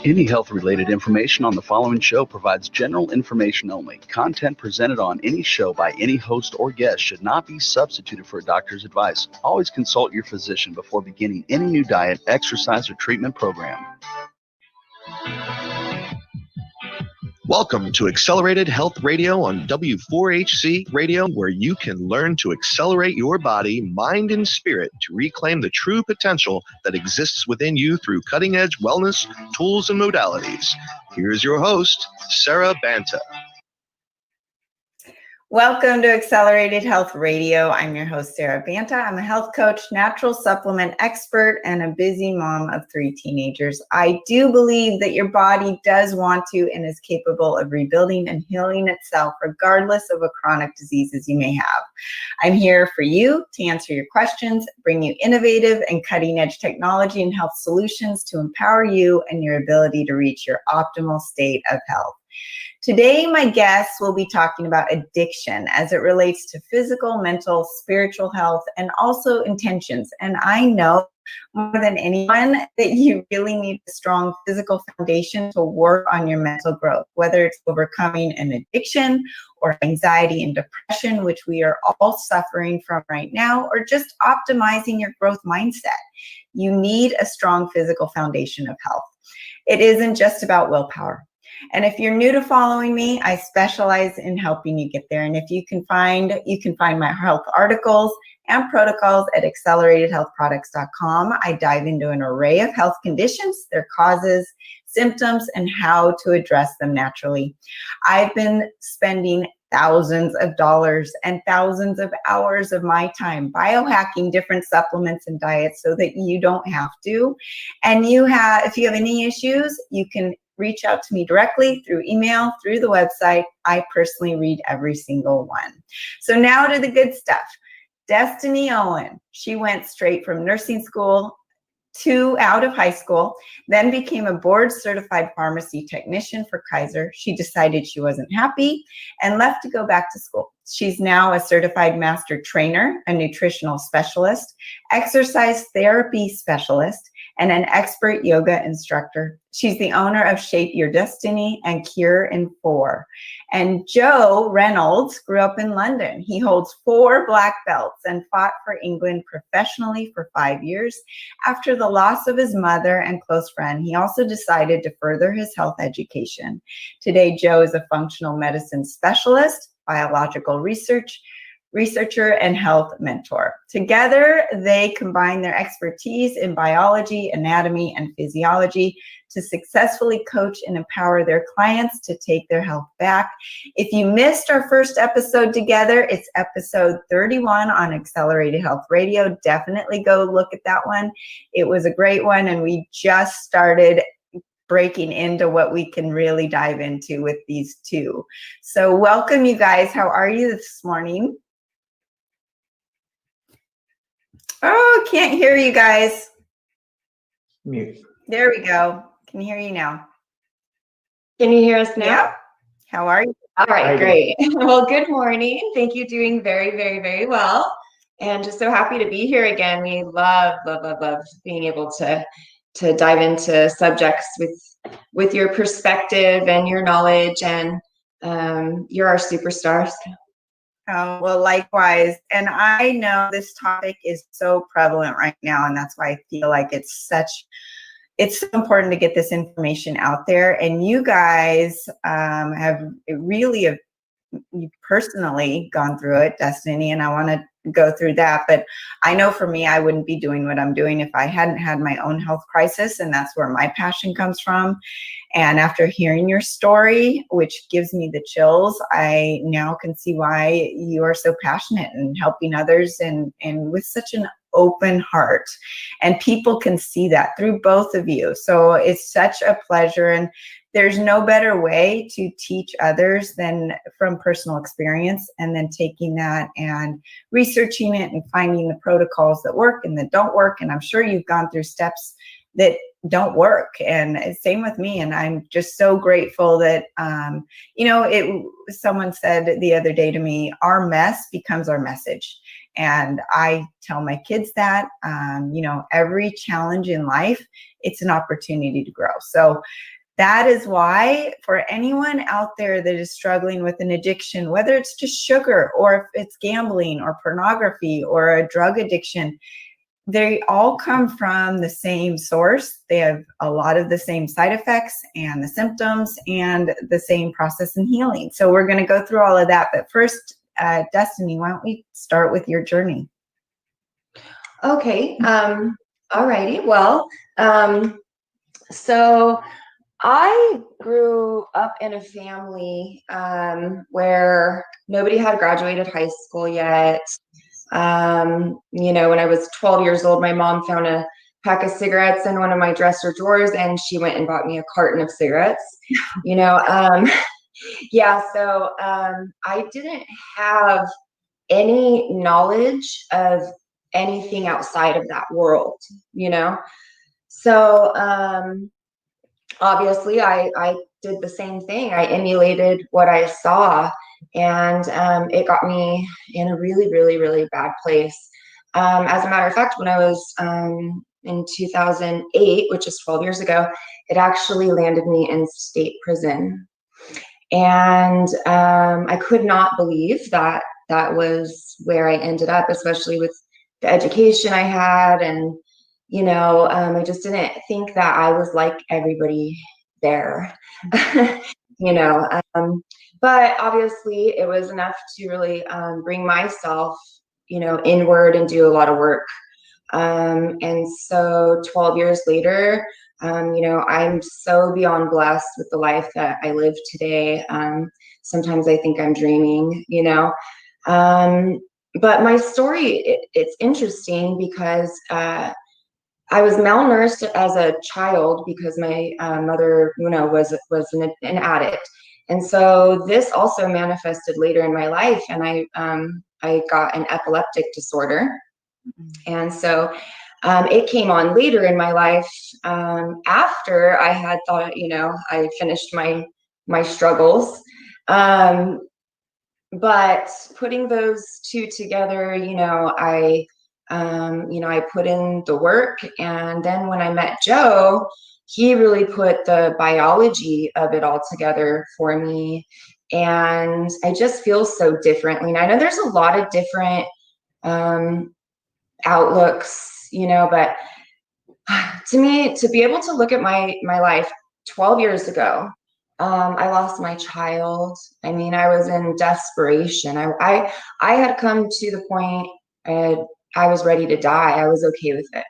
Any health-related information on the following show provides general information only. Content presented on any show by any host or guest should not be substituted for a doctor's advice. Always consult your physician before beginning any new diet, exercise, or treatment program. Welcome to Accelerated Health Radio on W4HC Radio, where you can learn to accelerate your body, mind, and spirit to reclaim the true potential that exists within you through cutting-edge wellness tools and modalities. Here's your host, Sarah Banta. Welcome to Accelerated Health Radio. I'm your host, Sarah Banta. I'm a health coach, natural supplement expert, and a busy mom of 3 teenagers. I do believe that your body does want to and is capable of rebuilding and healing itself, regardless of what chronic diseases you may have. I'm here for you to answer your questions, bring you innovative and cutting-edge technology and health solutions to empower you and your ability to reach your optimal state of health. Today, my guests will be talking about addiction as it relates to physical, mental, spiritual health, and also intentions. And I know more than anyone that you really need a strong physical foundation to work on your mental growth, whether it's overcoming an addiction or anxiety and depression, which we are all suffering from right now, or just optimizing your growth mindset. You need a strong physical foundation of health. It isn't just about willpower. And if you're new to following me, I specialize in helping you get there. And if you can find my health articles and protocols at acceleratedhealthproducts.com. I dive into an array of health conditions, their causes, symptoms, and how to address them naturally. I've been spending thousands of dollars and thousands of hours of my time biohacking different supplements and diets so that you don't have to. And if you have any issues, you can reach out to me directly through email, through the website. I personally read every single one. So now to the good stuff. Destiny Owen, she went straight from nursing school out of high school, then became a board-certified pharmacy technician for Kaiser. She decided she wasn't happy and left to go back to school. She's now a certified master trainer, a nutritional specialist, exercise therapy specialist, and an expert yoga instructor. She's the owner of Shape Your Destiny and Cure in 4. And Joe Reynolds grew up in London. He holds 4 black belts and fought for England professionally for 5 years. After the loss of his mother and close friend, he also decided to further his health education. Today, Joe is a functional medicine specialist, biological researcher, and health mentor. Together, they combine their expertise in biology, anatomy, and physiology to successfully coach and empower their clients to take their health back. If you missed our first episode together, it's episode 31 on Accelerated Health Radio. Definitely go look at that one. It was a great one, and we just started breaking into what we can really dive into with these two. So welcome, you guys. How are you this morning? Oh, can't hear you guys. Mute. There we go. Can hear you now. Can you hear us now? Yeah. How are you? All right, great. Well, good morning. Thank you. Doing very, very, very well. And just so happy to be here again. We love being able to dive into subjects with your perspective and your knowledge, and you're our superstars. Oh, well, likewise. And I know this topic is so prevalent right now, and that's why I feel like it's so important to get this information out there. And you guys have personally gone through it, Destiny, and I want to go through that. But I know for me, I wouldn't be doing what I'm doing if I hadn't had my own health crisis, and that's where my passion comes from. And after hearing your story, which gives me the chills, I now can see why you are so passionate in helping others and with such an open heart. And people can see that through both of you. So it's such a pleasure. And there's no better way to teach others than from personal experience, and then taking that and researching it and finding the protocols that work and that don't work. And I'm sure you've gone through steps that don't work. And same with me. And I'm just so grateful that, someone said the other day to me, our mess becomes our message. And I tell my kids that, every challenge in life, it's an opportunity to grow. So that is why, for anyone out there that is struggling with an addiction, whether it's to sugar or if it's gambling or pornography or a drug addiction, they all come from the same source. They have a lot of the same side effects and the symptoms and the same process in healing. So we're going to go through all of that. But first, Destiny, why don't we start with your journey? Okay. All righty. Well, so I grew up in a family where nobody had graduated high school yet. When I was 12 years old, my mom found a pack of cigarettes in one of my dresser drawers, and she went and bought me a carton of cigarettes. So I didn't have any knowledge of anything outside of that world, So obviously, I did the same thing. I emulated what I saw, and it got me in a really, really, really bad place. As a matter of fact, when I was in 2008, which is 12 years ago, it actually landed me in state prison. And I could not believe that that was where I ended up, especially with the education I had. And I just didn't think that I was like everybody there, but obviously it was enough to really bring myself, inward and do a lot of work. And so 12 years later, I'm so beyond blessed with the life that I live today. Sometimes I think I'm dreaming, but my story, it's interesting because I was malnourished as a child because my mother, was an addict. And so this also manifested later in my life, and I got an epileptic disorder. And so it came on later in my life after I had thought, I finished my struggles. But putting those two together, I put in the work. And then when I met Joe, he really put the biology of it all together for me. And I just feel so differently. And I know there's a lot of different outlooks, but to me, to be able to look at my life 12 years ago, I lost my child. I mean, I was in desperation. I had come to the point I was ready to die. I was okay with it.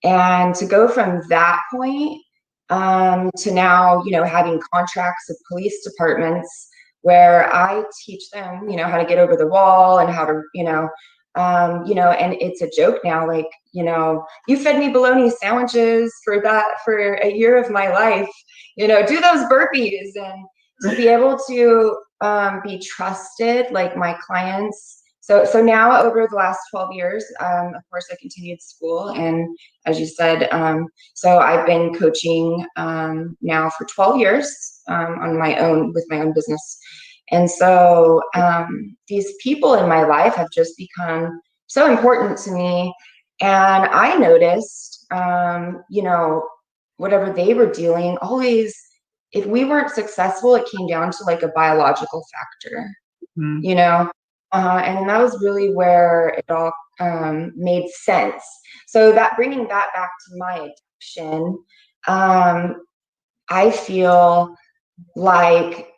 And to go from that point to now, having contracts with police departments where I teach them, how to get over the wall and how to, and it's a joke now, like, you fed me bologna sandwiches for a year of my life, do those burpees. And to be able to be trusted, like my clients. So now over the last 12 years, of course, I continued school. And as you said, so I've been coaching now for 12 years on my own, with my own business. And so these people in my life have just become so important to me. And I noticed, whatever they were dealing, always, if we weren't successful, it came down to like a biological factor, and that was really where it all made sense. So that, bringing that back to my addiction, I feel like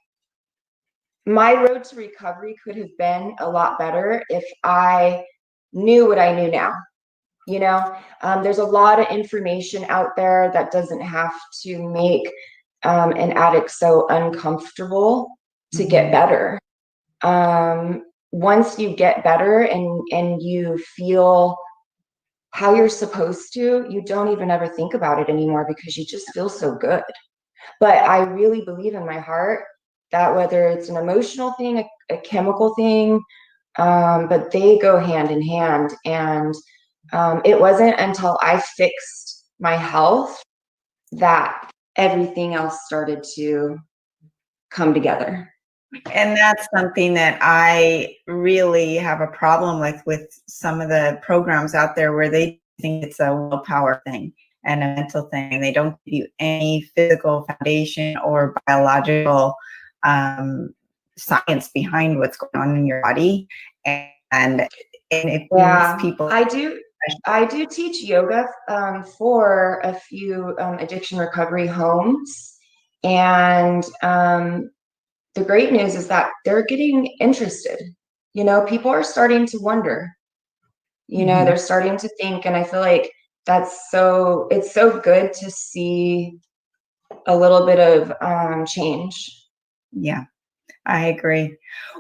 my road to recovery could have been a lot better if I knew what I knew now. There's a lot of information out there that doesn't have to make an addict so uncomfortable to get better. Once you get better and you feel how you're supposed to, you don't even ever think about it anymore because you just feel so good. But I really believe in my heart that whether it's an emotional thing, a chemical thing, but they go hand in hand. And it wasn't until I fixed my health that everything else started to come together. And that's something that I really have a problem with some of the programs out there where they think it's a willpower thing and a mental thing. They don't give you any physical foundation or biological science behind what's going on in your body. And it makes people. I do teach yoga for a few addiction recovery homes. And the great news is that they're getting interested. You know, people are starting to wonder, you know, they're starting to think. And I feel like it's so good to see a little bit of change. Yeah, I agree.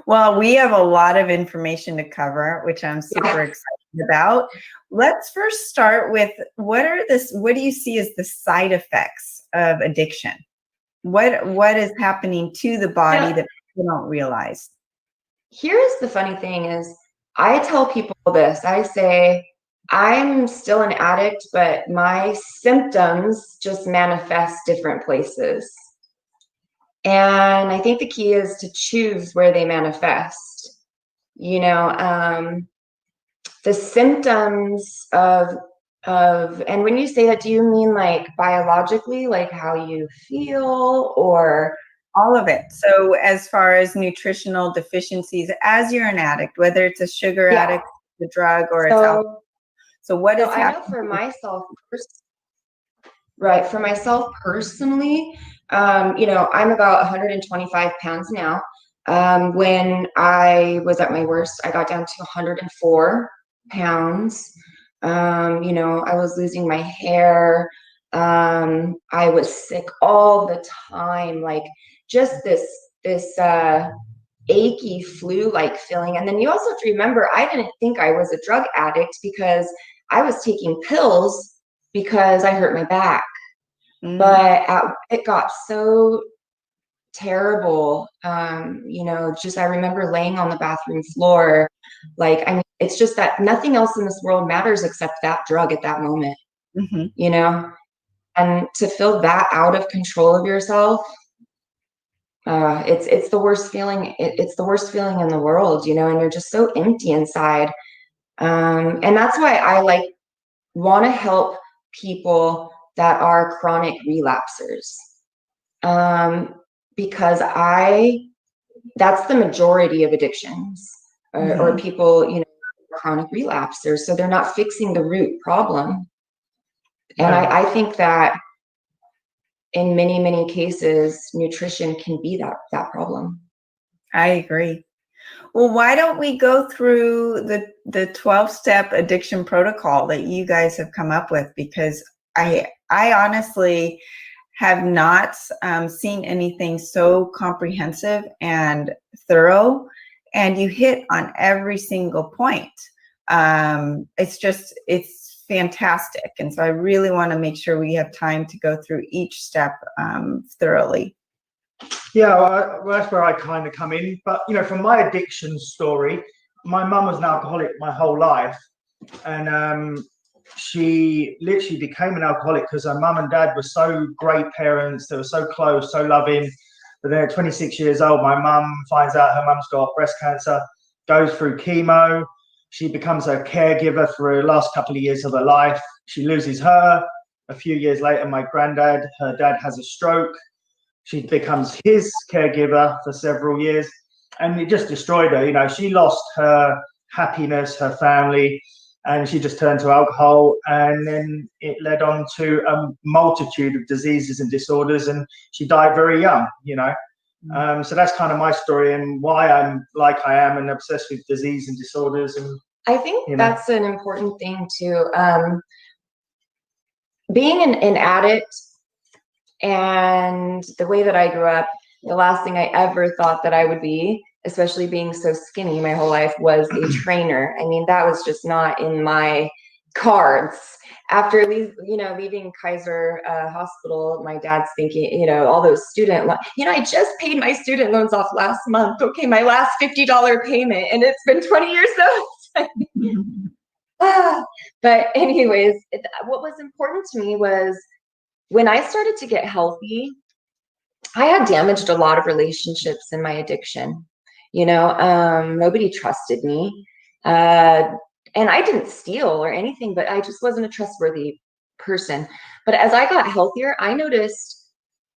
Well, we have a lot of information to cover, which I'm super excited about. Let's first start with what do you see as the side effects of addiction? What is happening to the body that people don't realize? Here's the funny thing is, I tell people this. I say, I'm still an addict, but my symptoms just manifest different places. And I think the key is to choose where they manifest. You know, the symptoms of and when you say that, do you mean like biologically, like how you feel, or all of it? So as far as nutritional deficiencies, as you're an addict, whether it's a sugar addict, the drug, or it's alcohol. So what is happening? I know for myself, for myself personally, you know, I'm about 125 pounds now. When I was at my worst, I got down to 104 pounds. You know, I was losing my hair. I was sick all the time, like just this achy flu-like feeling. And then you also have to remember, I didn't think I was a drug addict because I was taking pills because I hurt my back. But it got so terrible. You know, just I remember laying on the bathroom floor. Like, I mean, it's just that nothing else in this world matters except that drug at that moment, you know? And to feel that out of control of yourself, it's the worst feeling. It's the worst feeling in the world, you know, and you're just so empty inside. And that's why I want to help people that are chronic relapsers. Because that's the majority of addictions, or people, you know, chronic relapsers. So they're not fixing the root problem. And I think that in many, many cases, nutrition can be that problem. I agree. Well, why don't we go through the 12-step addiction protocol that you guys have come up with? Because I honestly have not seen anything so comprehensive and thorough, and you hit on every single point. It's fantastic. And so I really want to make sure we have time to go through each step thoroughly. Yeah, well, that's where I kind of come in. But, you know, from my addiction story, my mum was an alcoholic my whole life. And she literally became an alcoholic because her mum and dad were so great parents. They were so close, so loving. But then at 26 years old, my mum finds out her mum's got breast cancer, goes through chemo. She becomes a caregiver for the last couple of years of her life. She loses her. A few years later, my granddad, her dad, has a stroke. She becomes his caregiver for several years, and it just destroyed her. You know, she lost her happiness, her family, and she just turned to alcohol. And then it led on to a multitude of diseases and disorders, and she died very young, you know. So that's kind of my story and why I'm like I am and obsessed with disease and disorders. And I think that's an important thing too. Being an addict, and the way that I grew up, the last thing I ever thought that I would be, especially being so skinny my whole life, was a trainer. I mean, that was just not in my cards. After leaving Kaiser hospital, my dad's thinking, all those student loans, I just paid my student loans off last month. Okay, my last $50 payment, and it's been 20 years though. But anyways, what was important to me was when I started to get healthy, I had damaged a lot of relationships in my addiction. Nobody trusted me. And I didn't steal or anything, but I just wasn't a trustworthy person. But as I got healthier, I noticed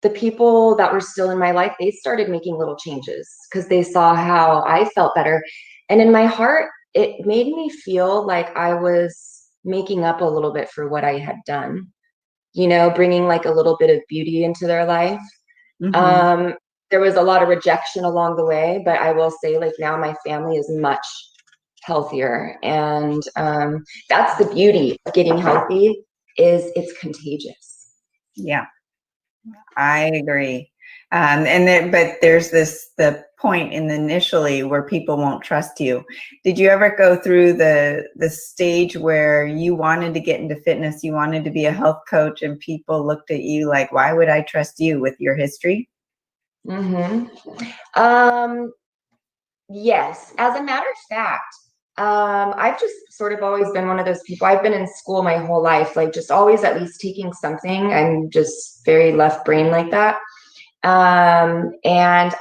the people that were still in my life, they started making little changes because they saw how I felt better. And in my heart, it made me feel like I was making up a little bit for what I had done, bringing like a little bit of beauty into their life. Mm-hmm. There was a lot of rejection along the way, but I will say like now my family is much healthier. And that's the beauty of getting healthy, is it's contagious. Yeah, I agree. But there's the point initially where people won't trust you. Did you ever go through the stage where you wanted to get into fitness, you wanted to be a health coach, and people looked at you like, why would I trust you with your history? Mm-hmm. Yes. As a matter of fact, I've just sort of always been one of those people. I've been in school my whole life, like just always at least taking something. I'm just very left brain like that. And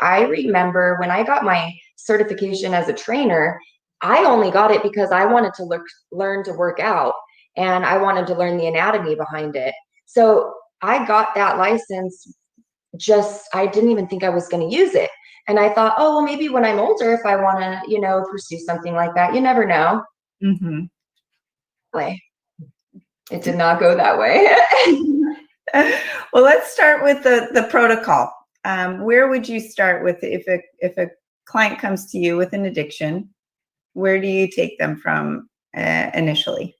I remember when I got my certification as a trainer, I only got it because I wanted to learn to work out, and I wanted to learn the anatomy behind it. So I got that license. I didn't even think I was going to use it. And I thought, oh, well, maybe when I'm older, if I want to, pursue something like that, you never know. Mm-hmm. It did not go that way. Well, let's start with the protocol. Where would you start with if a client comes to you with an addiction? Where do you take them from initially?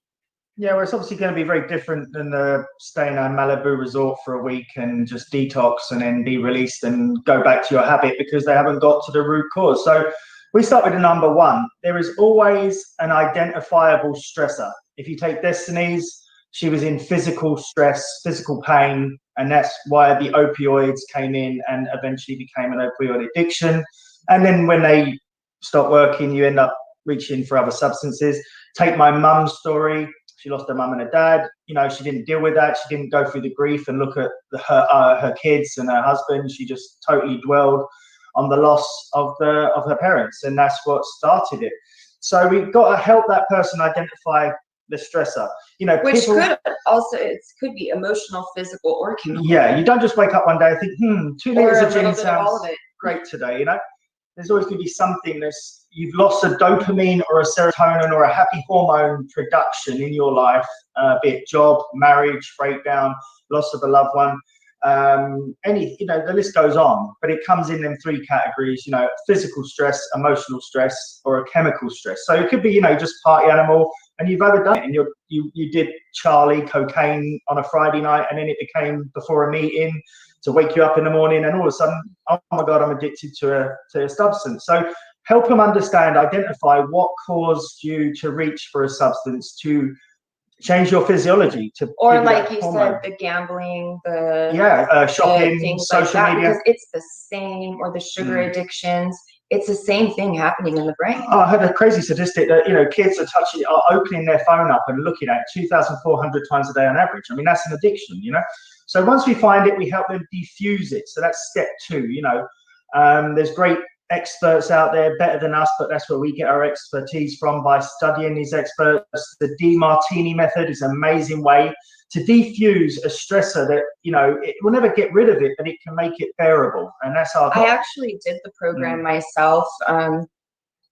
Yeah, well, it's obviously going to be very different than staying at a Malibu resort for a week and just detox and then be released and go back to your habit, because they haven't got to the root cause. So we start with the number one. There is always an identifiable stressor. If you take Destiny's, she was in physical stress, physical pain, and that's why the opioids came in and eventually became an opioid addiction. And then when they stop working, you end up reaching for other substances. Take my mum's story. She lost her mum and her dad. She didn't deal with that. She didn't go through the grief and look at her kids and her husband. She just totally dwelled on the loss of her parents, and that's what started it. So we've got to help that person identify the stressor. Which could be emotional, physical, or chemical. Yeah, you don't just wake up one day and think, 2 liters of gin sounds great today. There's always going to be something you've lost a dopamine or a serotonin or a happy hormone production in your life, be it job, marriage, breakdown, loss of a loved one, the list goes on, but it comes in them three categories, physical stress, emotional stress, or a chemical stress. So it could be, just party animal and you've overdone it, and you did Charlie cocaine on a Friday night, and then it became before a meeting to wake you up in the morning, and all of a sudden, oh my God, I'm addicted to a substance. So help them understand, identify what caused you to reach for a substance, to change your physiology. Or like you said, the gambling, shopping, social media. Because it's the same, or the sugar addictions. It's the same thing happening in the brain. Oh, I heard a crazy statistic that, kids are opening their phone up and looking at it 2,400 times a day on average. I mean, that's an addiction, So once we find it, we help them defuse it. So that's step two, There's great experts out there better than us, but that's where we get our expertise from, by studying these experts. The DiMartini method is an amazing way to defuse a stressor that, it will never get rid of it, but it can make it bearable. And that's our goal. I actually did the program myself,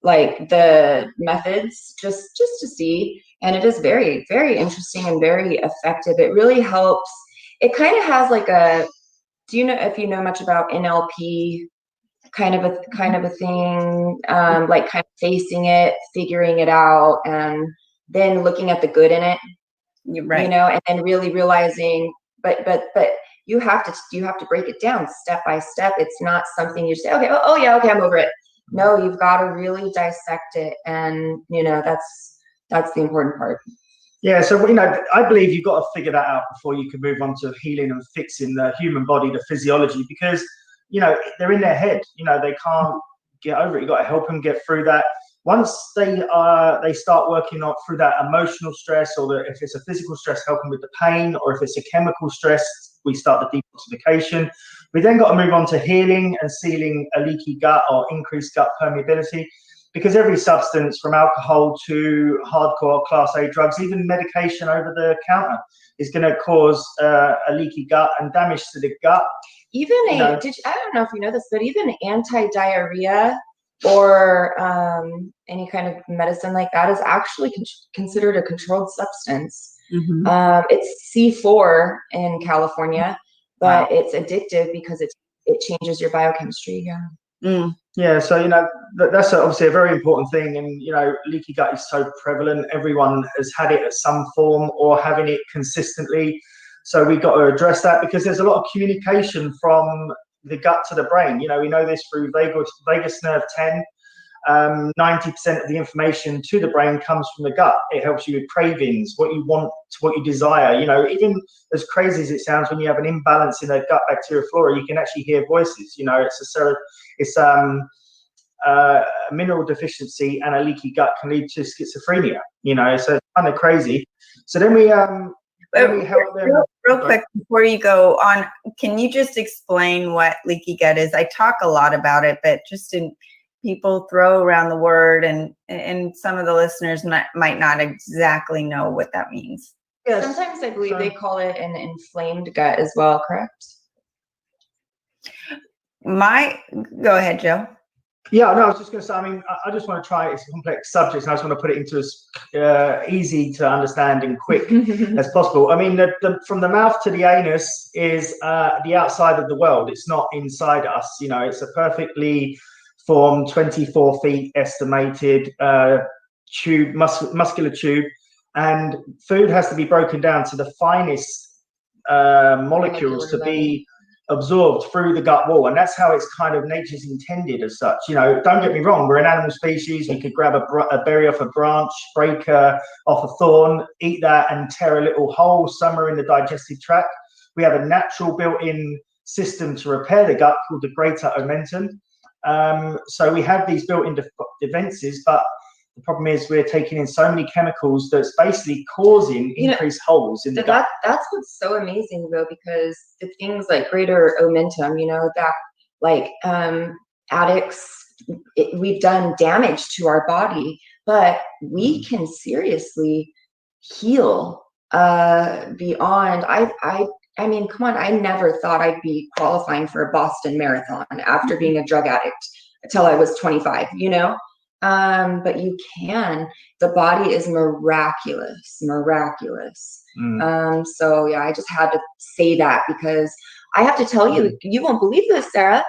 like the methods, just to see, and it is very, very interesting and very effective. It really helps. It kind of has like do you know if you know much about NLP? Kind of a thing, like kind of facing it, figuring it out, and then looking at the good in it. You're right. And then really realizing, but you have to break it down step by step. It's not something you say, okay, okay, I'm over it. No, you've got to really dissect it, and that's the important part. Yeah, so I believe you've got to figure that out before you can move on to healing and fixing the human body, the physiology, because they're in their head. They can't get over it. You've got to help them get through that. Once they start working on through that emotional stress, or if it's a physical stress, helping with the pain, or if it's a chemical stress, we start the detoxification. We then got to move on to healing and sealing a leaky gut or increased gut permeability, because every substance from alcohol to hardcore class A drugs, even medication over the counter, is going to cause a leaky gut and damage to the gut. Even I don't know if you know this, but even anti-diarrhea or any kind of medicine like that is actually considered a controlled substance. Mm-hmm. It's C4 in California, but it's addictive because it changes your biochemistry. Yeah. Mm. Yeah, so that's obviously a very important thing, and leaky gut is so prevalent. Everyone has had it at some form or having it consistently. So we've got to address that, because there's a lot of communication from the gut to the brain. We know this through vagus nerve 10. 90% of the information to the brain comes from the gut. It helps you with cravings, what you want, what you desire. Even as crazy as it sounds, when you have an imbalance in the gut bacteria flora, you can actually hear voices. It's mineral deficiency, and a leaky gut can lead to schizophrenia. So it's kind of crazy. So then we help them. Real quick before you go on, can you just explain what leaky gut is? I talk a lot about it, but people throw around the word, and some of the listeners might not exactly know what that means. Yes. Sometimes I believe they call it an inflamed gut as well, correct? Go ahead, Joe. Yeah, no, I was just going to say, I just want to try, it's a complex subject, and I just want to put it into as easy to understand and quick as possible. From the mouth to the anus is the outside of the world. It's not inside us. It's a perfectly formed 24 feet estimated tube, muscular tube, and food has to be broken down to the finest molecules to be absorbed through the gut wall, and that's how it's kind of nature's intended as such. Don't get me wrong, we're an animal species. We could grab a berry off a branch, break off a thorn, eat that, and tear a little hole somewhere in the digestive tract. We have a natural built-in system to repair the gut called the greater omentum. So we have these built-in defenses, but the problem is we're taking in so many chemicals that's basically causing increased holes in the gut. That's what's so amazing, though, because the things like greater omentum, that like addicts, we've done damage to our body, but we can seriously heal beyond. I mean, come on, I never thought I'd be qualifying for a Boston Marathon after being a drug addict until I was 25, but you can. The body is miraculous. So yeah, I just had to say that, because I have to tell you, you won't believe this, Sarah.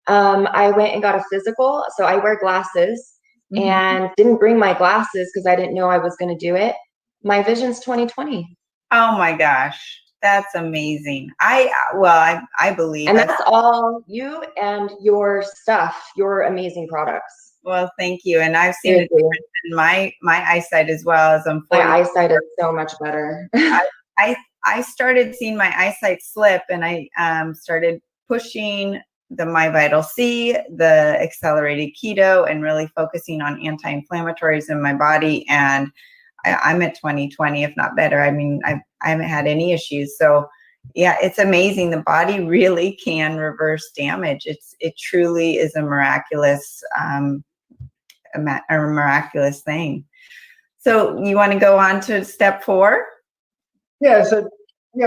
I went and got a physical. So I wear glasses and didn't bring my glasses because I didn't know I was going to do it. My vision's 20/20. Oh my gosh. That's amazing. I believe. And that's all you and your stuff, your amazing products. Well, thank you. And I've seen a difference in my eyesight as well. As I'm 40. My eyesight is so much better. I started seeing my eyesight slip, and I started pushing the My Vital C, the accelerated keto, and really focusing on anti-inflammatories in my body. And I'm at 20/20, if not better. I haven't had any issues. So yeah, it's amazing. The body really can reverse damage. It truly is a miraculous thing. So you want to go on to step 4? Yeah. So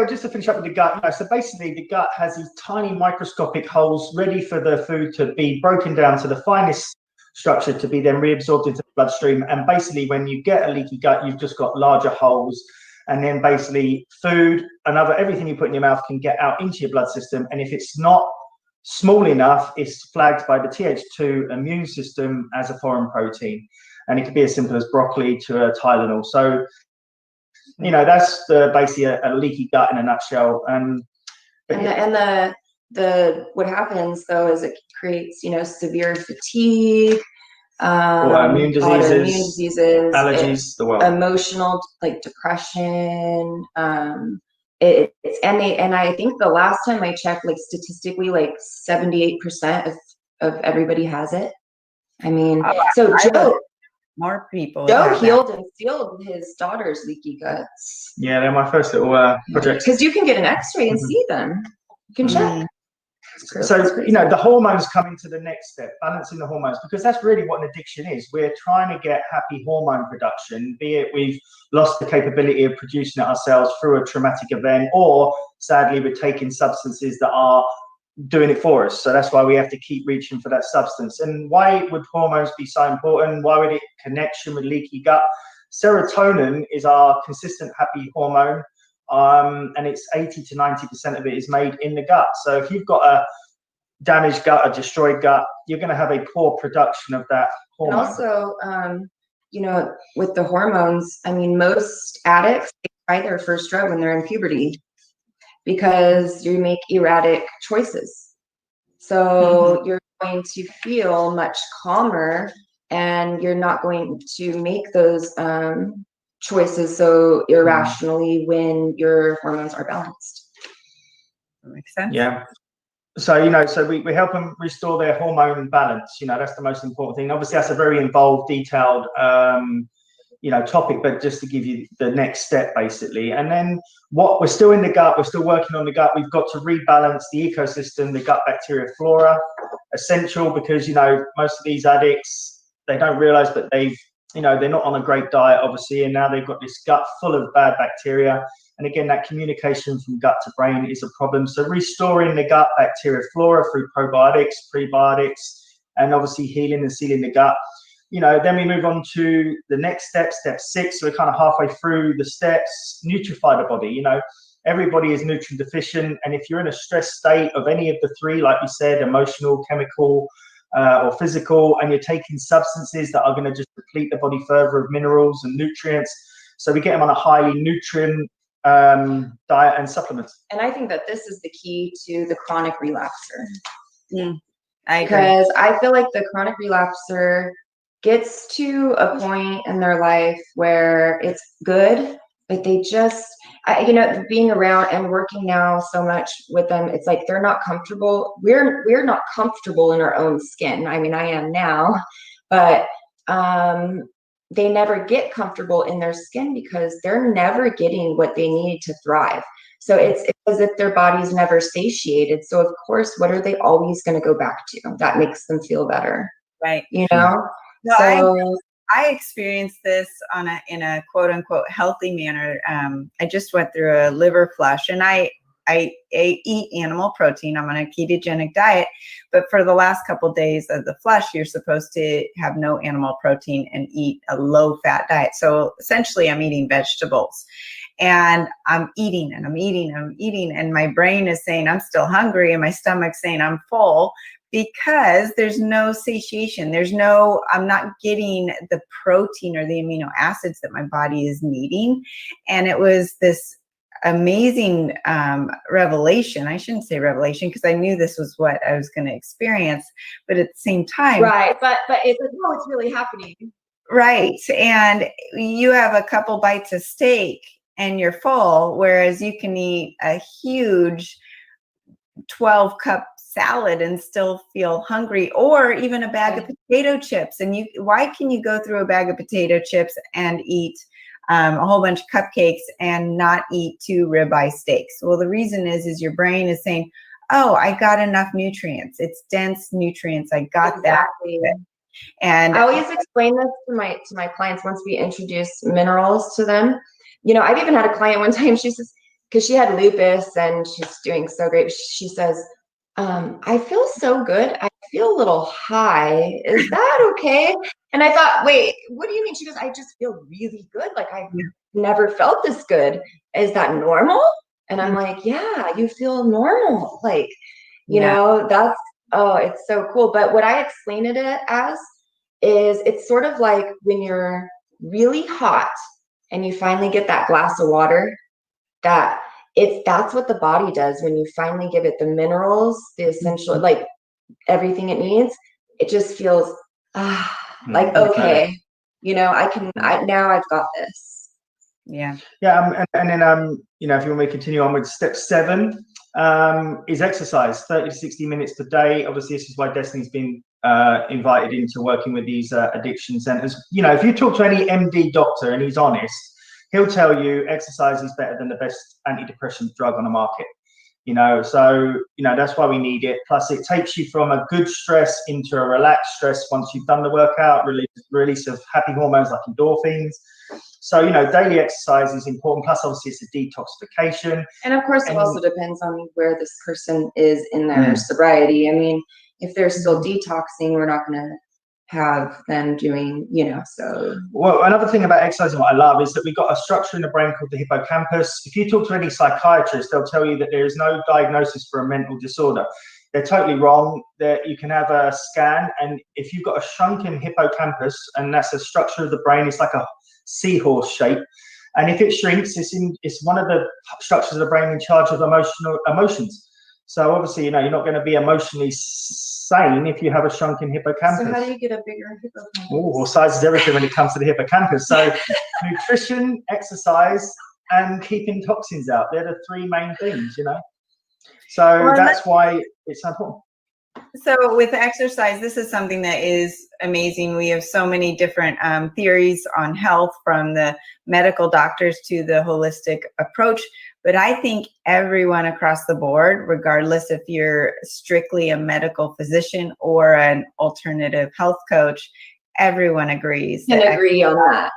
just to finish up with the gut. So basically, the gut has these tiny microscopic holes ready for the food to be broken down to the finest structure to be then reabsorbed into the bloodstream. And basically, when you get a leaky gut, you've just got larger holes. And then basically food and everything you put in your mouth can get out into your blood system. And if it's not small enough, it's flagged by the Th2 immune system as a foreign protein. And it could be as simple as broccoli to a Tylenol. So, that's basically a leaky gut in a nutshell. And the what happens though is it creates severe fatigue, immune diseases, allergies, emotional like depression. And I think the last time I checked, like statistically, like 78% of everybody has it. I mean, so Joe, More people. Joe healed and sealed his daughter's leaky guts. Yeah, they're my first little projects. Because you can get an X-ray and see them. You can check. So, the hormones come into the next step, balancing the hormones, because that's really what an addiction is. We're trying to get happy hormone production, be it we've lost the capability of producing it ourselves through a traumatic event, or sadly, we're taking substances that are doing it for us. So that's why we have to keep reaching for that substance. And why would hormones be so important? Why would it connection with leaky gut? Serotonin is our consistent happy hormone. And it's 80 to 90% of it is made in the gut. So if you've got a damaged gut, a destroyed gut, you're going to have a poor production of that hormone. And also, with the hormones, I mean, most addicts try their first drug when they're in puberty because you make erratic choices. So you're going to feel much calmer, and you're not going to make those choices so irrationally when your hormones are balanced. That makes sense. Yeah. So, we help them restore their hormone balance. That's the most important thing. Obviously, that's a very involved, detailed, topic, but just to give you the next step, basically. And then we're still in the gut, we're still working on the gut. We've got to rebalance the ecosystem, the gut bacteria flora, essential, because, most of these addicts, they don't realize that they're not on a great diet, obviously, and now they've got this gut full of bad bacteria. And again, that communication from gut to brain is a problem. So restoring the gut bacteria flora through probiotics, prebiotics, and obviously healing and sealing the gut. Then we move on to the next step, step 6. So we're kind of halfway through the steps. Nutrify the body. Everybody is nutrient deficient. And if you're in a stress state of any of the 3, like you said, emotional, chemical, or physical, and you're taking substances that are going to just deplete the body further of minerals and nutrients. So we get them on a highly nutrient diet and supplements. And I think that this is the key to the chronic relapser. Because I feel like the chronic relapser gets to a point in their life where it's good, but they just, being around and working now so much with them, it's like they're not comfortable. We're not comfortable in our own skin. I mean, I am now, but they never get comfortable in their skin because they're never getting what they need to thrive. So it's as if their body's never satiated. So of course, what are they always going to go back to? That makes them feel better. Right. No, I experienced this in a quote unquote healthy manner. I just went through a liver flush, and I eat animal protein. I'm on a ketogenic diet, but for the last couple of days of the flush, you're supposed to have no animal protein and eat a low fat diet. So essentially I'm eating vegetables, and I'm eating and I'm eating and I'm eating. And my brain is saying I'm still hungry, and my stomach's saying I'm full, because there's no satiation. I'm not getting the protein or the amino acids that my body is needing. And it was this amazing revelation. I shouldn't say revelation, because I knew this was what I was going to experience, but at the same time, right. But it's like, no, it's really happening. Right. And you have a couple bites of steak and you're full, whereas you can eat a huge 12-cup salad and still feel hungry, or even a bag of potato chips. And why can you go through a bag of potato chips and eat a whole bunch of cupcakes and not eat 2 ribeye steaks? Well, the reason is your brain is saying, oh, I got enough nutrients. It's dense nutrients. I got exactly. that. And I always explain this to my clients once we introduce minerals to them. I've even had a client one time, she says, because she had lupus and she's doing so great. She says, I feel so good. I feel a little high. Is that okay? And I thought, wait, what do you mean? She goes, I just feel really good. Like I've never felt this good. Is that normal? And I'm like, yeah, you feel normal. Like, you know, it's so cool. But what I explain it as is it's sort of like when you're really hot and you finally get that glass of water, that's what the body does when you finally give it the minerals, the essential, like everything it needs. It just feels like, okay, now I've got this. Yeah. And then if you want me to continue on with step 7, is exercise, 30 to 60 minutes per day. Obviously, this is why Destiny's been invited into working with these addiction centers. You know, if you talk to any MD doctor and he's honest, he'll tell you exercise is better than the best antidepressant drug on the market. You know, so, you know, that's why we need it. Plus, it takes you from a good stress into a relaxed stress once you've done the workout, release of happy hormones like endorphins. So, you know, daily exercise is important. Plus, obviously, it's a detoxification. And of course, it also depends on where this person is in their sobriety. I mean, if they're still detoxing, we're not going to have them doing, you know, so. Well, another thing about exercise and what I love is that we've got a structure in the brain called the hippocampus. If you talk to any psychiatrist, they'll tell you that there is no diagnosis for a mental disorder. They're totally wrong. That you can have a scan, and if you've got a shrunken hippocampus, and that's a structure of the brain, it's like a seahorse shape. And if it shrinks, it's one of the structures of the brain in charge of emotions. So obviously, you know, you're not going to be emotionally sane if you have a shrunken hippocampus. So how do you get a bigger hippocampus? Oh, well, size is everything when it comes to the hippocampus. So nutrition, exercise, and keeping toxins out. They're the three main things, you know. So that's why it's so important. So with exercise, this is something that is amazing. We have so many different theories on health, from the medical doctors to the holistic approach. But I think everyone across the board, regardless if you're strictly a medical physician or an alternative health coach, everyone agrees. Can agree on that.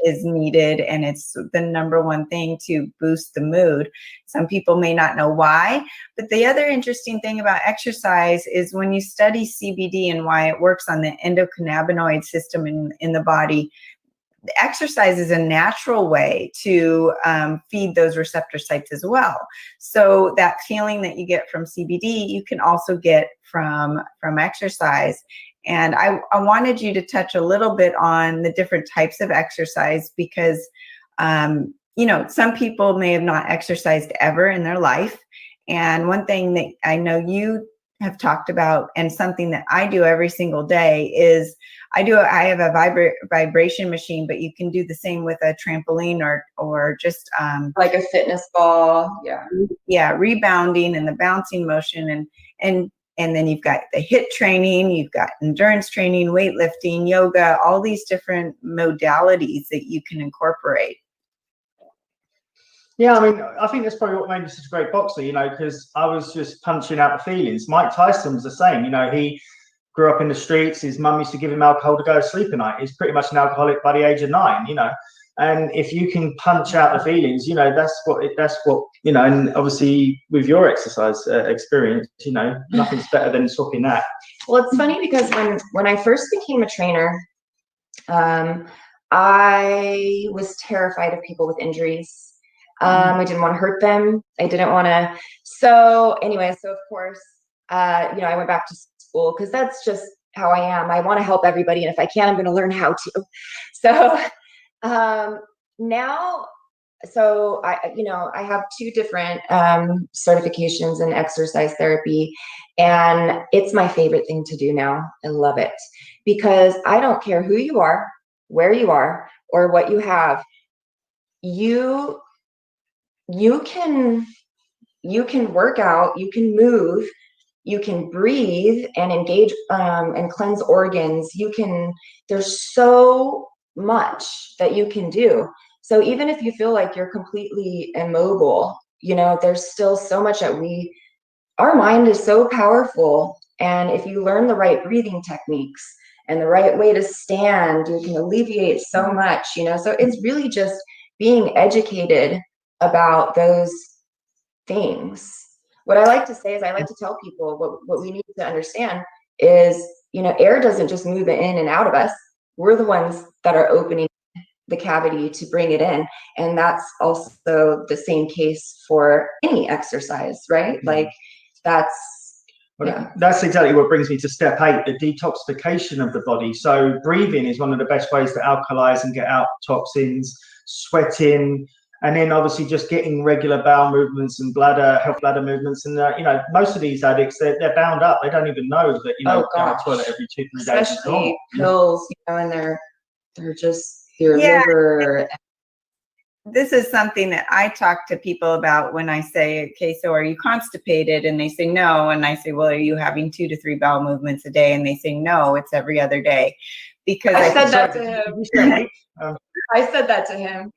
Is needed, and it's the number one thing to boost the mood. Some people may not know why, but the other interesting thing about exercise is when you study CBD and why it works on the endocannabinoid system in the body, the exercise is a natural way to feed those receptor sites as well. So that feeling that you get from CBD, you can also get from exercise. And I wanted you to touch a little bit on the different types of exercise because, you know, some people may have not exercised ever in their life. And one thing that I know you have talked about, and something that I do every single day, is I have a vibration machine, but you can do the same with a trampoline or just like a fitness ball. Yeah, rebounding and the bouncing motion, and then you've got the HIIT training, you've got endurance training, weightlifting, yoga, all these different modalities that you can incorporate. Yeah, I mean, I think that's probably what made me such a great boxer, you know, because I was just punching out the feelings. Mike Tyson was the same. You know, he grew up in the streets. His mum used to give him alcohol to go to sleep at night. He's pretty much an alcoholic by the age of 9, you know. And if you can punch out the feelings, you know, that's what, you know, and obviously with your exercise experience, you know, nothing's better than swapping that. Well, it's funny because when I first became a trainer, I was terrified of people with injuries. I didn't want to hurt them. I didn't want to. So anyway, so of course, you know, I went back to school because that's just how I am. I want to help everybody. And if I can, I'm going to learn how to. So now, so I have 2 different certifications in exercise therapy, and it's my favorite thing to do now. I love it because I don't care who you are, where you are, or what you have. You can work out, you can move, you can breathe and engage and cleanse organs. There's so much that you can do. So even if you feel like you're completely immobile, you know, there's still so much that our mind is so powerful. And if you learn the right breathing techniques and the right way to stand, you can alleviate so much, you know. So it's really just being educated about those things. What I like to say is I like to tell people what we need to understand is, you know, air doesn't just move in and out of us. We're the ones that are opening the cavity to bring it in. And that's also the same case for any exercise, right? Like that's exactly what brings me to step 8, the detoxification of the body. So breathing is one of the best ways to alkalize and get out toxins, sweating, and then obviously just getting regular bowel movements and health bladder movements. And you know, most of these addicts, they're bound up. They don't even know that, you know, they're on the toilet every 2-3 days. Especially pills, you know, and they're just your liver. this is something that I talk to people about when I say, okay, so are you constipated? And they say no. And I say, well, are you having 2 to 3 bowel movements a day? And they say, no, it's every other day. Because I said that to him. I said that to him.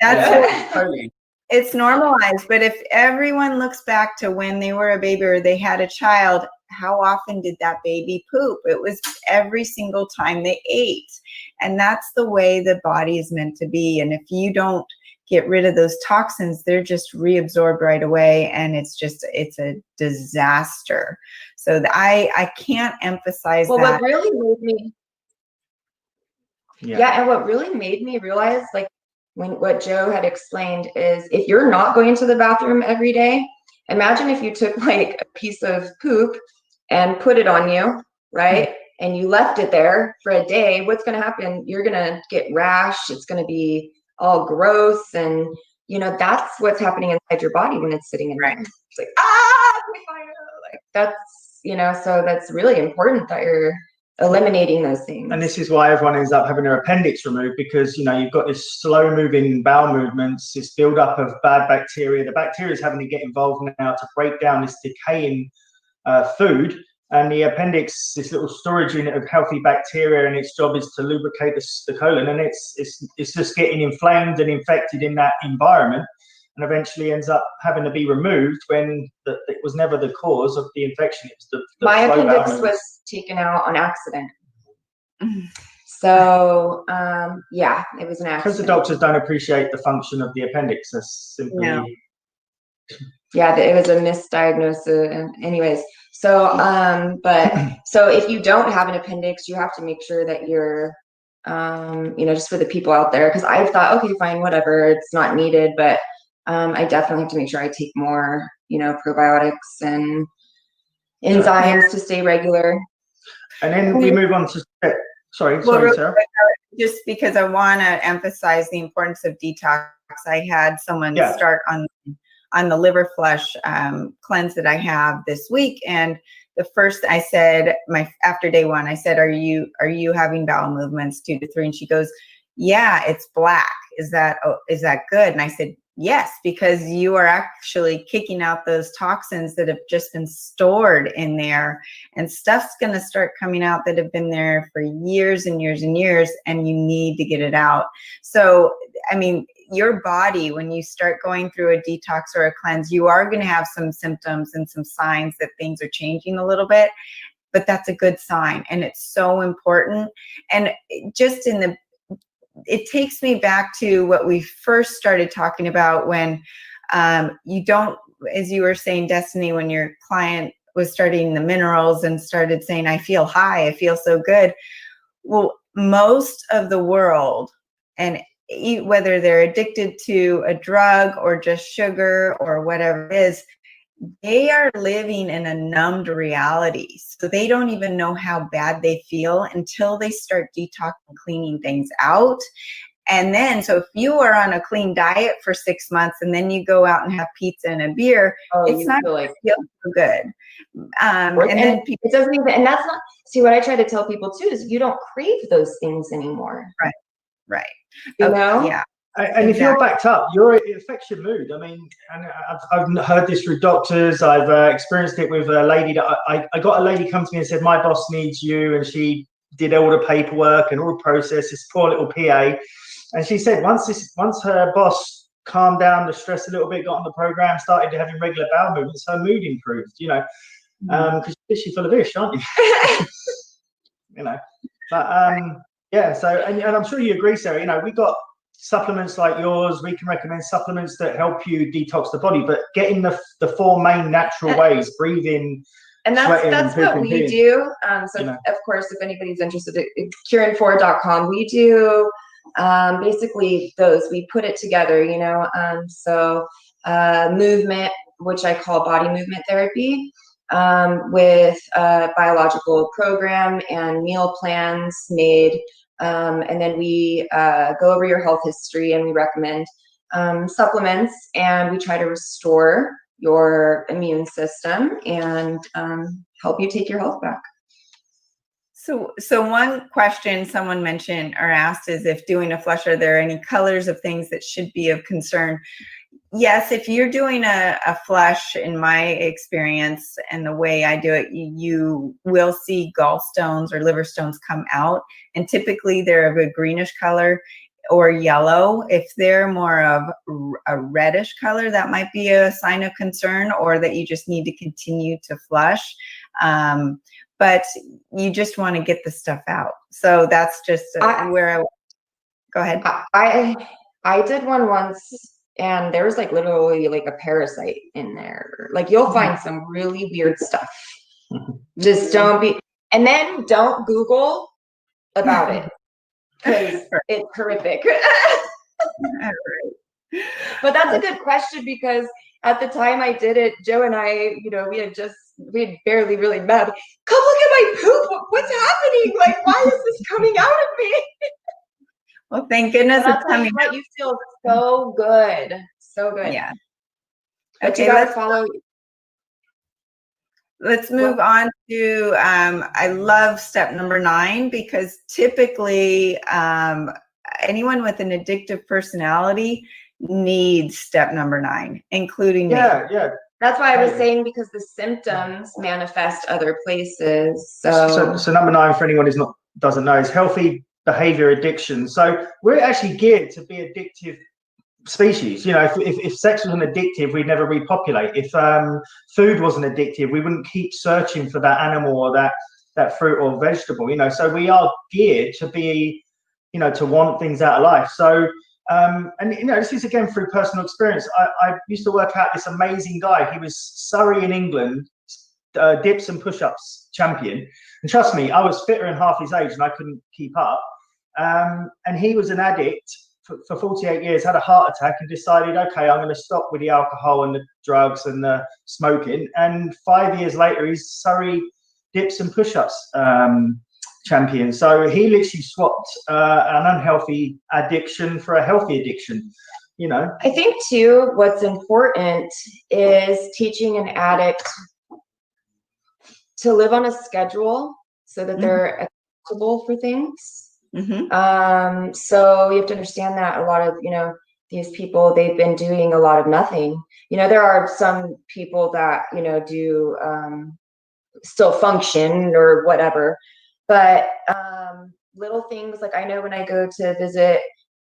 That's it's normalized. But if everyone looks back to when they were a baby or they had a child, how often did that baby poop? It was every single time they ate. And that's the way the body is meant to be. And if you don't get rid of those toxins, they're just reabsorbed right away. And it's a disaster. So I can't emphasize that. What really made me, and what really made me realize, like, what Joe had explained is, if you're not going to the bathroom every day, imagine if you took like a piece of poop and put it on you, right? And you left it there for a day. What's going to happen? You're going to get rash. It's going to be all gross. And, that's what's happening inside your body when it's sitting in there. It's like, like that's, so that's really important that you're eliminating those things. And this is why everyone ends up having their appendix removed, because you've got this slow moving bowel movements, this build up of bad bacteria. The bacteria is having to get involved now to break down this decaying food, and the appendix, this little storage unit of healthy bacteria, and its job is to lubricate the colon, and it's just getting inflamed and infected in that environment, and eventually ends up having to be removed when it was never the cause of the infection. It was the my appendix was taken out on accident. So it was an accident. Because the doctors don't appreciate the function of the appendix. That's simply it was a misdiagnosis. And anyways, so so if you don't have an appendix, you have to make sure that you're just for the people out there, because I thought, okay, fine, whatever, it's not needed, but I definitely have to make sure I take more, probiotics and enzymes to stay regular. And then we move on to sorry, Sarah. Just because I want to emphasize the importance of detox. I had someone start on the liver flush cleanse that I have this week, and the first I said, after day 1, I said, are you having bowel movements 2 to 3? And she goes, yeah, it's black. Is that good? And I said, yes, because you are actually kicking out those toxins that have just been stored in there, and stuff's going to start coming out that have been there for years and years and years, and you need to get it out. So, your body, when you start going through a detox or a cleanse, you are going to have some symptoms and some signs that things are changing a little bit, but that's a good sign. And it's so important. And just it takes me back to what we first started talking about when you don't, as you were saying, Destiny, when your client was starting the minerals and started saying, I feel high, I feel so good. Well, most of the world, and whether they're addicted to a drug or just sugar or whatever it is, they are living in a numbed reality. So they don't even know how bad they feel until they start detoxing, cleaning things out. And then, so if you are on a clean diet for 6 months and then you go out and have pizza and a beer, it's not going to feel so good. And then it doesn't even, and that's not, see, what I try to tell people too is you don't crave those things anymore. Right. Yeah. And if you're backed up, it affects your mood. And I've heard this with doctors. I've experienced it with a lady that I got a lady come to me and said, my boss needs you. And she did all the paperwork and all the process, this poor little PA. And she said once her boss calmed down the stress a little bit, got on the program, started having regular bowel movements, her mood improved, because you're full of ish, aren't you? So, and I'm sure you agree, Sarah, we got supplements like yours. We can recommend supplements that help you detox the body, but getting the 4 main natural ways, breathing, and that's what we do. Of course, if anybody's interested, curing4.com, we do basically those, we put it together, movement, which I call body movement therapy, with a biological program and meal plans made. And then we go over your health history, and we recommend supplements, and we try to restore your immune system and help you take your health back. So one question someone mentioned or asked is if doing a flush, are there any colors of things that should be of concern? Yes, if you're doing a flush, in my experience and the way I do it, you will see gallstones or liver stones come out, and typically they're of a greenish color or yellow. If they're more of a reddish color, that might be a sign of concern, or that you just need to continue to flush. But you just want to get the stuff out. So that's just where I go ahead. I did one once, and there was like literally like a parasite in there. Like you'll find some really weird stuff. Just don't Google about it, because it's horrific. But that's a good question, because at the time I did it, Joe and I, we had barely really met. Come look at my poop. What's happening? Like, why is this coming out of me? Well, thank goodness it's coming out. You feel so good. So good. Yeah. But okay, let's follow. Let's move on to, I love step number 9, because typically anyone with an addictive personality needs step number 9, including me. Yeah. That's why I was saying, because the symptoms manifest other places. So number 9, for anyone who doesn't know, is healthy behavior addiction. So we're actually geared to be addictive species. If sex wasn't addictive, we'd never repopulate. If food wasn't addictive, we wouldn't keep searching for that animal or that fruit or vegetable. So we are geared to be, to want things out of life. So this is again through personal experience. I used to work out this amazing guy. He was Surrey in England, dips and push-ups champion. And trust me, I was fitter in half his age and I couldn't keep up. And he was an addict for 48 years, had a heart attack, and decided, okay, I'm going to stop with the alcohol and the drugs and the smoking. And 5 years later, he's Surrey dips and push-ups champion. So he literally swapped an unhealthy addiction for a healthy addiction. I think too, what's important is teaching an addict to live on a schedule so that they're accountable for things. So you have to understand that a lot of, these people, they've been doing a lot of nothing. There are some people that, do still function or whatever, but little things, like I know when I go to visit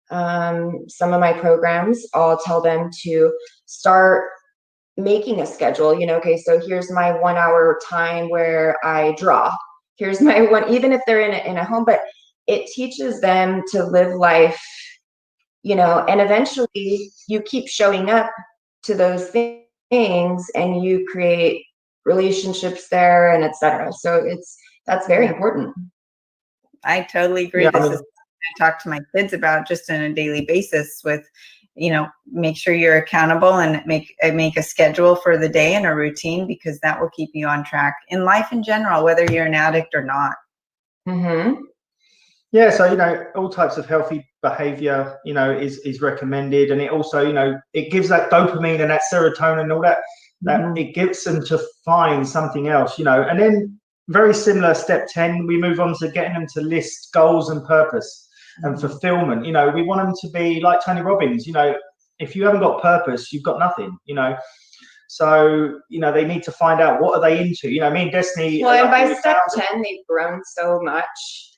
some of my programs, I'll tell them to start making a schedule. Okay, so here's my 1 hour time where I draw. Here's my one, even if they're in a home, but it teaches them to live life, and eventually you keep showing up to those things and you create relationships there and etc. So that's very important. I totally agree. This is something I talk to my kids about just on a daily basis with, make sure you're accountable and make a schedule for the day and a routine, because that will keep you on track in life in general, whether you're an addict or not. Yeah, so all types of healthy behavior, is recommended, and it also, it gives that dopamine and that serotonin and all that it gets them to find something else, and then very similar step 10, we move on to getting them to list goals and purpose and fulfillment. We want them to be like Tony Robbins. If you haven't got purpose, you've got nothing. So they need to find out what are they into. Me and Destiny. Well, and by step 10, they've grown so much.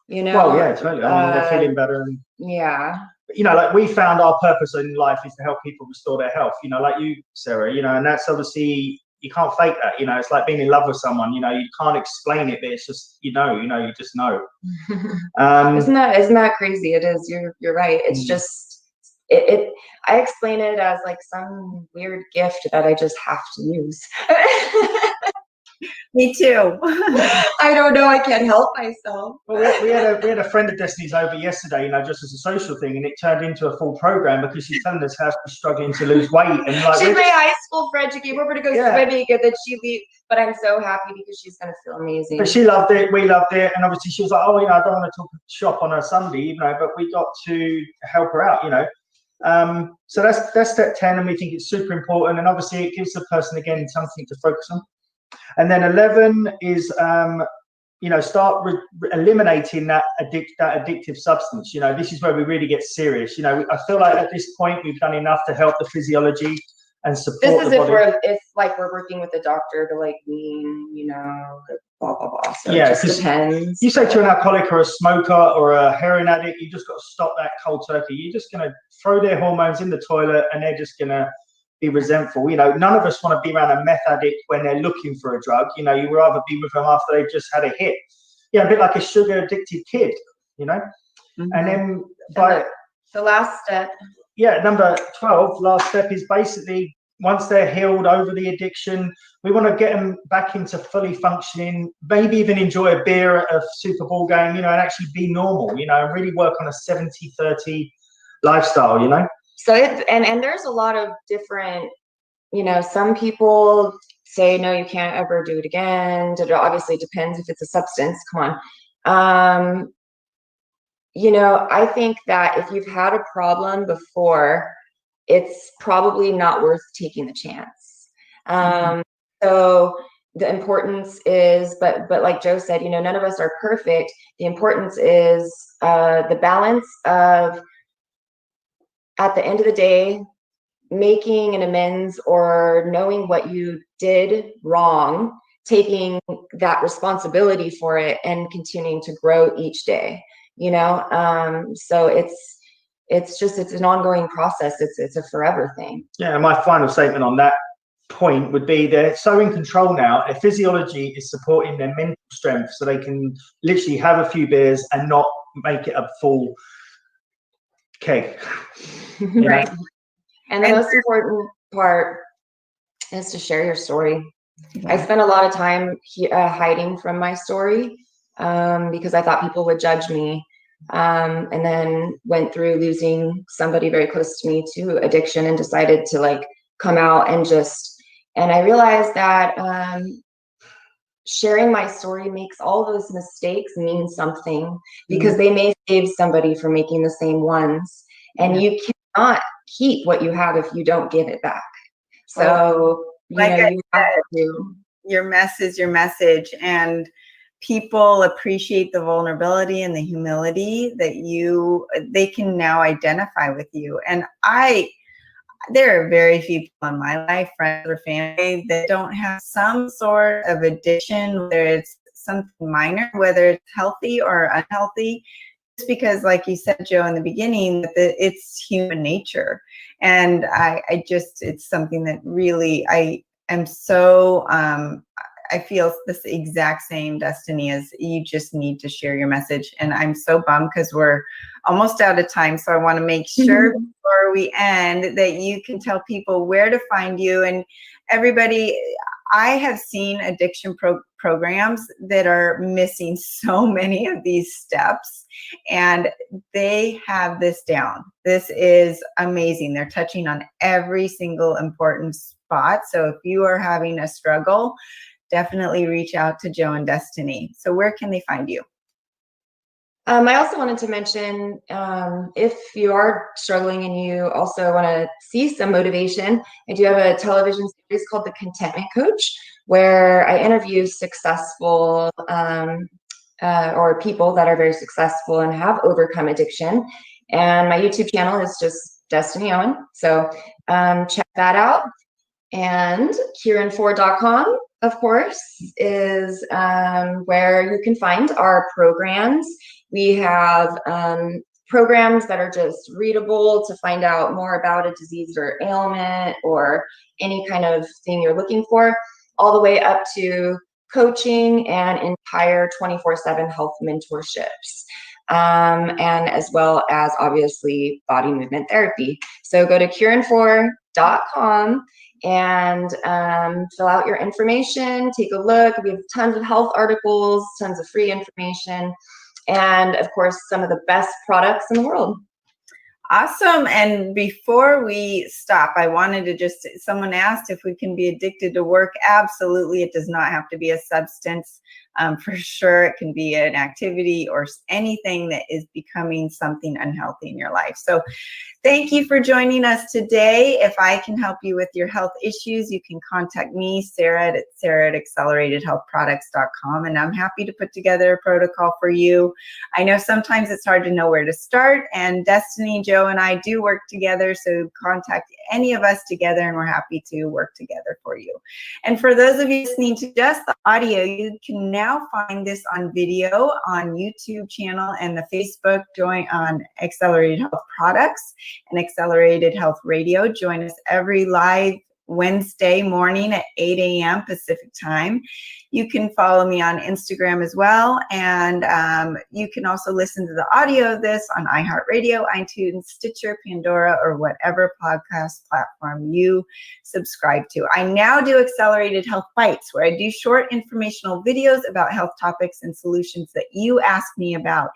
Well, yeah, totally. They're feeling better. And, like we found our purpose in life is to help people restore their health. Like you, Sarah. And that's obviously, you can't fake that. It's like being in love with someone. You can't explain it, but it's just you just know. Isn't that crazy? It is. You're right. It's just it. I explain it as like some weird gift that I just have to use. Me too. I don't know. I can't help myself. Well, we had a friend of Destiny's over yesterday, just as a social thing, and it turned into a full program because she's telling us how she's struggling to lose weight. And she's my high school friend. She came over to go swimming, and then she leave. But I'm so happy because she's going to feel amazing. But she loved it. We loved it, and obviously she was like, "Oh, I don't want to shop on a Sunday, but we got to help her out, So that's step 10, and we think it's super important. And obviously, it gives the person again something to focus on. And then 11 is start eliminating that addictive substance. This is where we really get serious. I feel like at this point we've done enough to help the physiology and support this is the body. if we're working with a doctor to wean, blah blah blah. So yeah, it just depends. You say to an alcoholic or a smoker or a heroin addict, you just got to stop that cold turkey. You're just going to throw their hormones in the toilet, and they're just going to be resentful. None of us want to be around a meth addict when they're looking for a drug. You would rather be with them after they've just had a hit. A bit like a sugar addicted kid. Mm-hmm. And then the last step. Yeah, number 12, last step is basically once they're healed over the addiction, we want to get them back into fully functioning, maybe even enjoy a beer at a Super Bowl game, and actually be normal, and really work on a 70-30 lifestyle, So and there's a lot of different, some people say, no, you can't ever do it again. It obviously depends if it's a substance. Come on. I think that if you've had a problem before, it's probably not worth taking the chance. So the importance is, but like Joe said, none of us are perfect. The importance is the balance of, at the end of the day, making an amends or knowing what you did wrong, taking that responsibility for it and continuing to grow each day, so it's an ongoing process. It's a forever thing. Yeah. And my final statement on that point would be they're so in control now. Their physiology is supporting their mental strength, so they can literally have a few beers and not make it a full keg. Right. And the most important part is to share your story. Yeah. I spent a lot of time hiding from my story because I thought people would judge me. And then went through losing somebody very close to me to addiction and decided to come out and I realized that sharing my story makes all those mistakes mean something, because they may save somebody from making the same ones. And you cannot keep what you have if you don't give it back. So you have to. Your message, and people appreciate the vulnerability and the humility that they can now identify with you. And there are very few people in my life, friends or family, that don't have some sort of addiction, whether it's something minor, whether it's healthy or unhealthy, just because, like you said, Joe, in the beginning, that it's human nature. And it's something that really, I am so, I feel this exact same, Destiny, as you just need to share your message. And I'm so bummed because we're almost out of time. So I want to make sure before we end that you can tell people where to find you. And everybody, I have seen addiction programs that are missing so many of these steps, and they have this down. This is amazing. They're touching on every single important spot. So if you are having a struggle, definitely reach out to Joe and Destiny. So where can they find you? I also wanted to mention, if you are struggling and you also want to see some motivation, I do have a television series called The Contentment Coach, where I interview successful or people that are very successful and have overcome addiction. And my YouTube channel is just Destiny Owen. So check that out. And Kieran4.com, of course, is where you can find our programs. We have programs that are just readable to find out more about a disease or ailment or any kind of thing you're looking for, all the way up to coaching and entire 24/7 health mentorships. And as well as obviously body movement therapy. So go to Kieran4.com and fill out your information, take a look. We have tons of health articles, tons of free information, and of course, some of the best products in the world. Awesome. And before we stop, I wanted to someone asked if we can be addicted to work. Absolutely. It does not have to be a substance. For sure, it can be an activity or anything that is becoming something unhealthy in your life. So thank you for joining us today. If I can help you with your health issues, you can contact me, Sarah at acceleratedhealthproducts.com, and I'm happy to put together a protocol for you. I know sometimes it's hard to know where to start, and Destiny, Joe, and I do work together, so contact any of us together, and we're happy to work together for you. And for those of you listening to just the audio, you can now find this on video on YouTube channel and the Facebook. Join on Accelerated Health Products and Accelerated Health Radio. Join us every live Wednesday morning at 8 a.m. Pacific time. You can follow me on Instagram as well. And you can also listen to the audio of this on iHeartRadio, iTunes, Stitcher, Pandora, or whatever podcast platform you subscribe to. I now do Accelerated Health Bites, where I do short informational videos about health topics and solutions that you ask me about.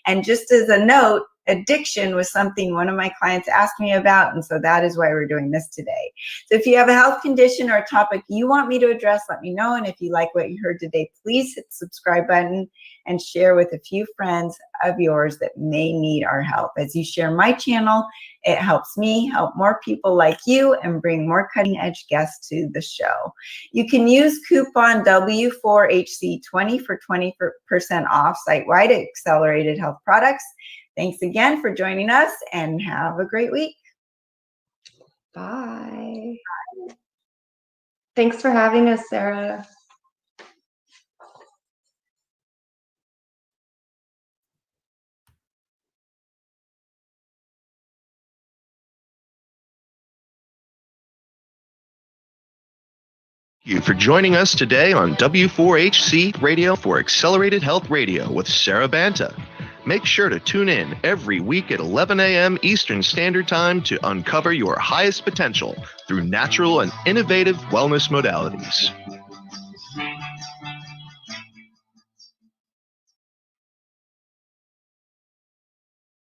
And just as a note, addiction was something one of my clients asked me about, and so that is why we're doing this today. So if you have a health condition or a topic you want me to address, let me know. And if you like what you heard today, please hit the subscribe button and share with a few friends of yours that may need our help. As you share my channel, it helps me help more people like you and bring more cutting edge guests to the show. You can use coupon W4HC20 for 20% off site-wide at Accelerated Health Products. Thanks again for joining us, and have a great week. Bye. Thanks for having us, Sarah. Thank you for joining us today on W4HC Radio for Accelerated Health Radio with Sarah Banta. Make sure to tune in every week at 11 a.m. Eastern Standard Time to uncover your highest potential through natural and innovative wellness modalities.